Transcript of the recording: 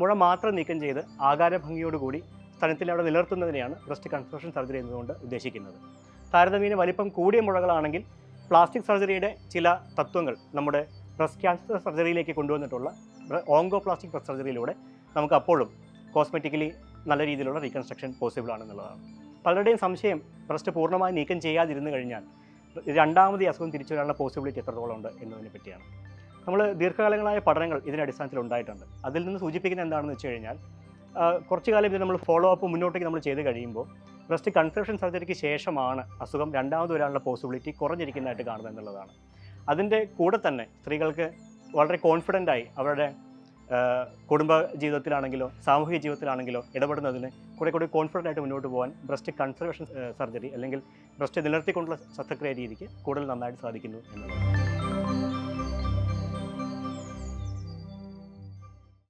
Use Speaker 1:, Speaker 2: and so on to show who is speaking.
Speaker 1: മുഴ മാത്രം നീക്കം ചെയ്ത് ആകാരഭംഗിയോടുകൂടി സ്തനത്തിൽ അവിടെ നിലനിർത്തുന്നതിനെയാണ് ബ്രസ്റ്റ് കൺസ്ട്രക്ഷൻ സർജറി എന്നതുകൊണ്ട് ഉദ്ദേശിക്കുന്നത്. താരതമ്യേന വലിപ്പം കൂടിയ മുഴകളാണെങ്കിൽ പ്ലാസ്റ്റിക് സർജറിയുടെ ചില തത്വങ്ങൾ നമ്മുടെ ബ്രസ്റ്റ് ക്യാൻസർ സർജറിയിലേക്ക് കൊണ്ടുവന്നിട്ടുള്ള ഓങ്കോപ്ലാസ്റ്റിക് ബ്രസ്റ്റ് സർജറിയിലൂടെ നമുക്ക് അപ്പോഴും കോസ്മെറ്റിക്കലി നല്ല രീതിയിലുള്ള റീകൺസ്ട്രക്ഷൻ പോസിബിൾ ആണെന്നുള്ളതാണ്. പലരുടെയും സംശയം ബ്രസ്റ്റ് പൂർണ്ണമായി നീക്കം ചെയ്യാതിരുന്നു കഴിഞ്ഞാൽ രണ്ടാമത് ഈ അസുഖം തിരിച്ചു വരാനുള്ള പോസിബിലിറ്റി എത്രത്തോളം ഉണ്ട് എന്നതിനെ പറ്റിയാണ്. നമ്മൾ ദീർഘകാലങ്ങളായ പഠനങ്ങൾ ഇതിൻ്റെ അടിസ്ഥാനത്തിൽ ഉണ്ടായിട്ടുണ്ട്. അതിൽ നിന്ന് സൂചിപ്പിക്കുന്നത് എന്താണെന്ന് വെച്ച് കഴിഞ്ഞാൽ കുറച്ചു കാലം ഇത് നമ്മൾ ഫോളോ അപ്പ് മുന്നോട്ടേക്ക് നമ്മൾ ചെയ്ത് കഴിയുമ്പോൾ ബ്രസ്റ്റ് കൺസ്ട്രക്ഷൻ സർജറിക്ക് ശേഷമാണ് അസുഖം രണ്ടാമത് വരാനുള്ള പോസിബിലിറ്റി കുറഞ്ഞിരിക്കുന്നതായിട്ട് കാണുന്നത് എന്നുള്ളതാണ്. അതിൻ്റെ കൂടെ തന്നെ സ്ത്രീകൾക്ക് വളരെ കോൺഫിഡൻ്റായി അവരുടെ കുടുംബ ജീവിതത്തിലാണെങ്കിലോ സാമൂഹിക ജീവിതത്തിലാണെങ്കിലോ ഇടപെടുന്നതിന് കൂടെ കോൺഫിഡൻ്റ് ആയിട്ട് മുന്നോട്ട് പോകാൻ ബ്രസ്റ്റ് കൺസർവേഷൻ സർജറി അല്ലെങ്കിൽ ബ്രസ്റ്റ് നിലനിർത്തിക്കൊണ്ടുള്ള ശസ്ത്രക്രിയ രീതിക്ക് കൂടുതൽ നന്നായിട്ട് സാധിക്കുന്നു എന്നുള്ളതാണ്.